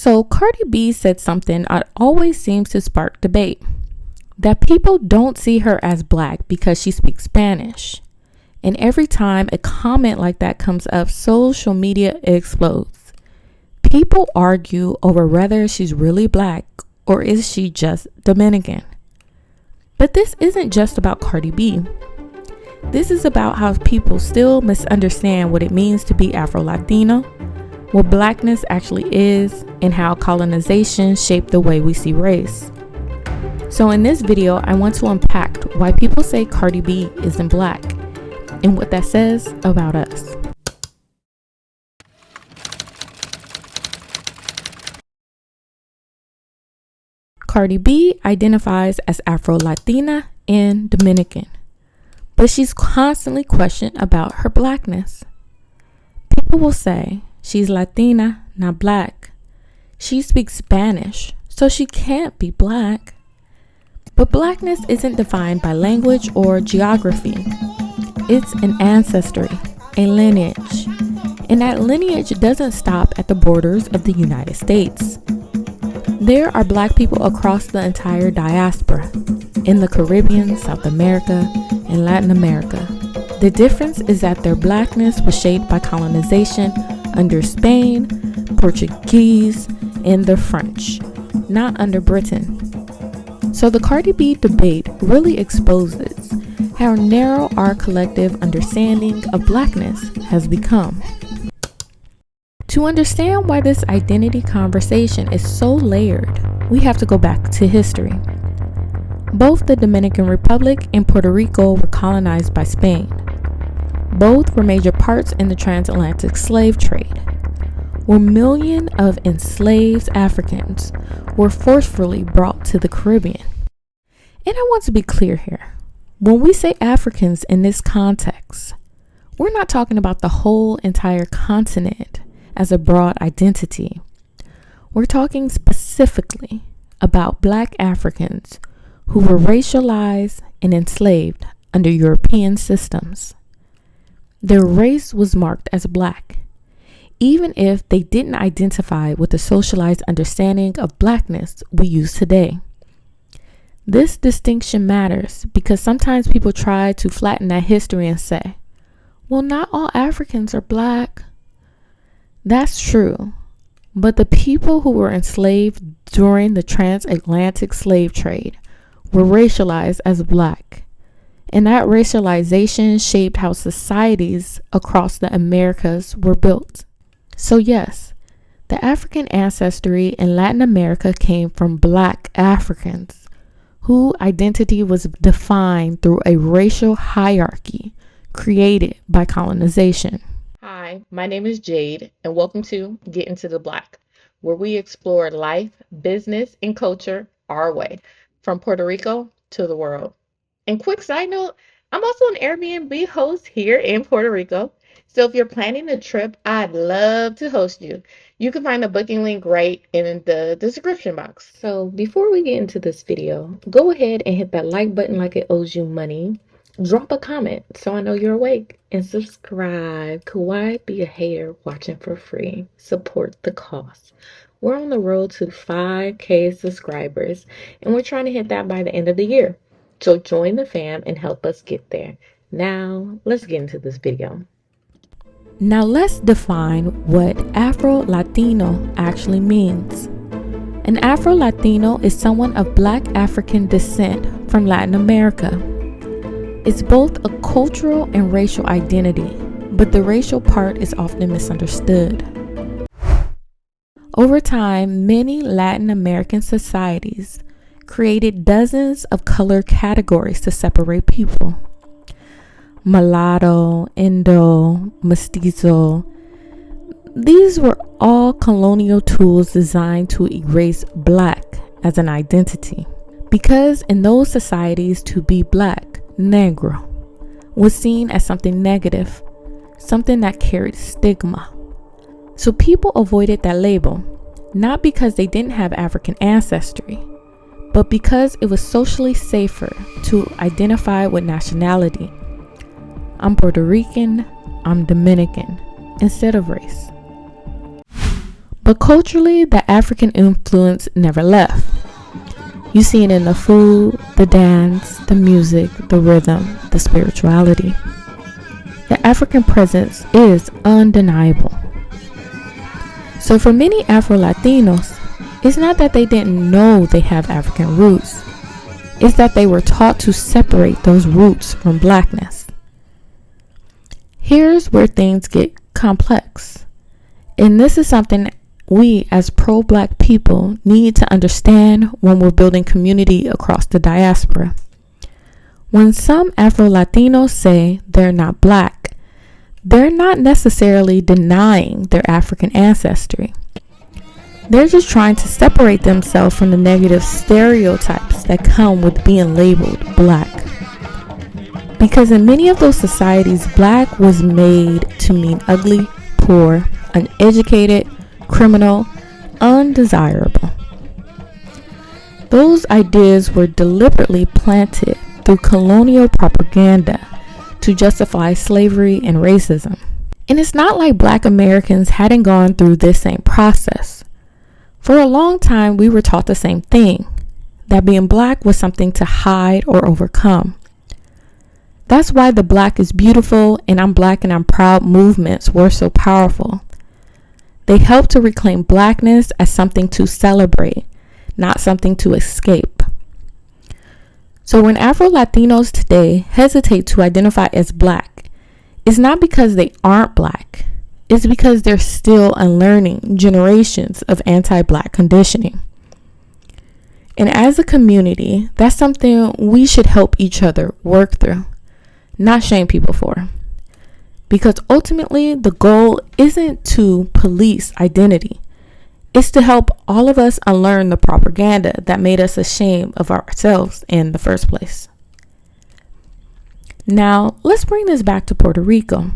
So Cardi B said something that always seems to spark debate, that people don't see her as Black because she speaks Spanish. And every time a comment like that comes up, social media explodes. People argue over whether she's really Black or is she just Dominican. But this isn't just about Cardi B. This is about how people still misunderstand what it means to be Afro-Latino, what Blackness actually is, and how colonization shaped the way we see race. So in this video, I want to unpack why people say Cardi B isn't Black and what that says about us. Cardi B identifies as Afro-Latina and Dominican, but she's constantly questioned about her Blackness. People will say she's Latina, not Black. She speaks Spanish, so she can't be Black. But Blackness isn't defined by language or geography. It's an ancestry, a lineage. And that lineage doesn't stop at the borders of the United States. There are Black people across the entire diaspora, in the Caribbean, South America, and Latin America. The difference is that their Blackness was shaped by colonization under Spain, Portuguese, and the French, not under Britain. So the Cardi B debate really exposes how narrow our collective understanding of Blackness has become. To understand why this identity conversation is so layered, we have to go back to history. Both the Dominican Republic and Puerto Rico were colonized by Spain. Both were major parts in the transatlantic slave trade, where millions of enslaved Africans were forcefully brought to the Caribbean. And I want to be clear here. When we say Africans in this context, we're not talking about the whole entire continent as a broad identity. We're talking specifically about Black Africans who were racialized and enslaved under European systems. Their race was marked as Black, even if they didn't identify with the socialized understanding of Blackness we use today. This distinction matters because sometimes people try to flatten that history and say, well, not all Africans are Black. That's true, but the people who were enslaved during the transatlantic slave trade were racialized as Black, and that racialization shaped how societies across the Americas were built. So yes, the African ancestry in Latin America came from Black Africans, whose identity was defined through a racial hierarchy created by colonization. Hi, my name is Jade, and welcome to Get Into the Black, where we explore life, business, and culture our way, from Puerto Rico to the world. And quick side note, I'm also an Airbnb host here in Puerto Rico, so if you're planning a trip, I'd love to host you. You can find the booking link right in the description box. So before we get into this video, go ahead and hit that like button like it owes you money. Drop a comment so I know you're awake, and subscribe. Why be a hater watching for free? Support the cause. We're on the road to 5K subscribers, and we're trying to hit that by the end of the year. So join the fam and help us get there. Now, let's get into this video. Now let's define what Afro-Latino actually means. An Afro-Latino is someone of Black African descent from Latin America. It's both a cultural and racial identity, but the racial part is often misunderstood. Over time, many Latin American societies created dozens of color categories to separate people. Mulatto, Indo, Mestizo. These were all colonial tools designed to erase Black as an identity. Because in those societies, to be Black, Negro, was seen as something negative, something that carried stigma. So people avoided that label, not because they didn't have African ancestry, but because it was socially safer to identify with nationality. I'm Puerto Rican, I'm Dominican, instead of race. But culturally, the African influence never left. You see it in the food, the dance, the music, the rhythm, the spirituality. The African presence is undeniable. So for many Afro-Latinos, it's not that they didn't know they have African roots. It's that they were taught to separate those roots from Blackness. Here's where things get complex. And this is something we as pro-Black people need to understand when we're building community across the diaspora. When some Afro-Latinos say they're not Black, they're not necessarily denying their African ancestry. They're just trying to separate themselves from the negative stereotypes that come with being labeled Black. Because in many of those societies, Black was made to mean ugly, poor, uneducated, criminal, undesirable. Those ideas were deliberately planted through colonial propaganda to justify slavery and racism. And it's not like Black Americans hadn't gone through this same process. For a long time, we were taught the same thing, that being Black was something to hide or overcome. That's why the Black is beautiful and I'm Black and I'm proud movements were so powerful. They helped to reclaim Blackness as something to celebrate, not something to escape. So when Afro-Latinos today hesitate to identify as Black, it's not because they aren't Black. It's because they're still unlearning generations of anti-Black conditioning. And as a community, that's something we should help each other work through, not shame people for. Because ultimately, the goal isn't to police identity. It's to help all of us unlearn the propaganda that made us ashamed of ourselves in the first place. Now, let's bring this back to Puerto Rico.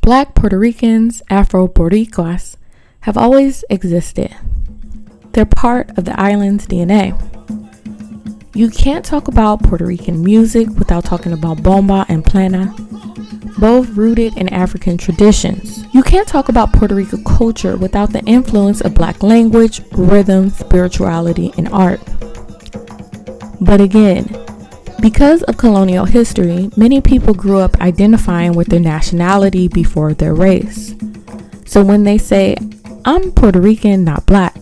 Black Puerto Ricans, Afro-Boricuas, have always existed. They're part of the island's DNA. You can't talk about Puerto Rican music without talking about bomba and plena, both rooted in African traditions. You can't talk about Puerto Rico culture without the influence of Black language, rhythm, spirituality, and art. But again, because of colonial history, many people grew up identifying with their nationality before their race. So when they say, I'm Puerto Rican, not Black,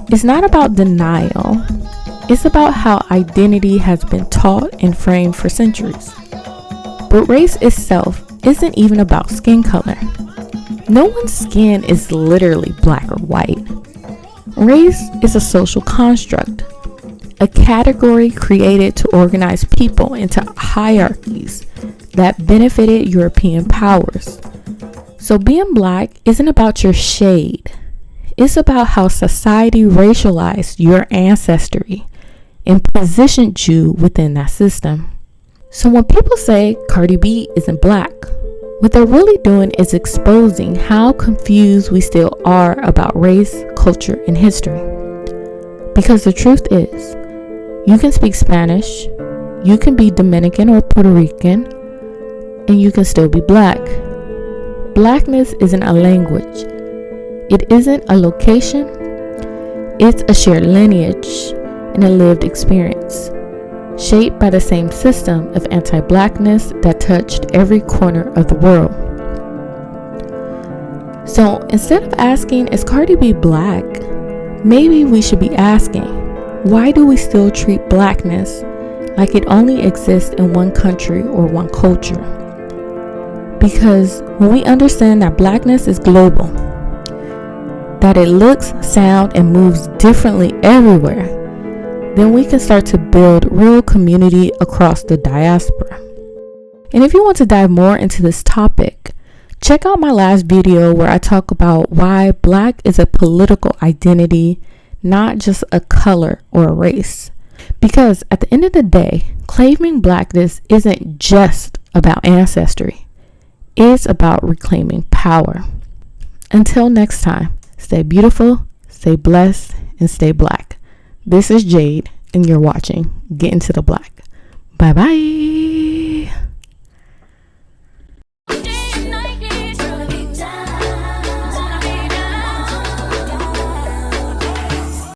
it's not about denial. It's about how identity has been taught and framed for centuries. But race itself isn't even about skin color. No one's skin is literally black or white. Race is a social construct, a category created to organize people into hierarchies that benefited European powers. So being Black isn't about your shade. It's about how society racialized your ancestry and positioned you within that system. So when people say Cardi B isn't Black, what they're really doing is exposing how confused we still are about race, culture, and history. Because the truth is, you can speak Spanish, you can be Dominican or Puerto Rican, and you can still be Black. Blackness isn't a language. It isn't a location. It's a shared lineage and a lived experience, shaped by the same system of anti-Blackness that touched every corner of the world. So instead of asking, is Cardi B Black? Maybe we should be asking, why do we still treat Blackness like it only exists in one country or one culture? Because when we understand that Blackness is global, that it looks, sounds, and moves differently everywhere, then we can start to build real community across the diaspora. And if you want to dive more into this topic, check out my last video where I talk about why Black is a political identity, not just a color or a race. Because at the end of the day, claiming Blackness isn't just about ancestry. It's about reclaiming power. Until next time, stay beautiful, stay blessed, and stay Black. This is Jade, and you're watching Get Into the Black. Bye-bye.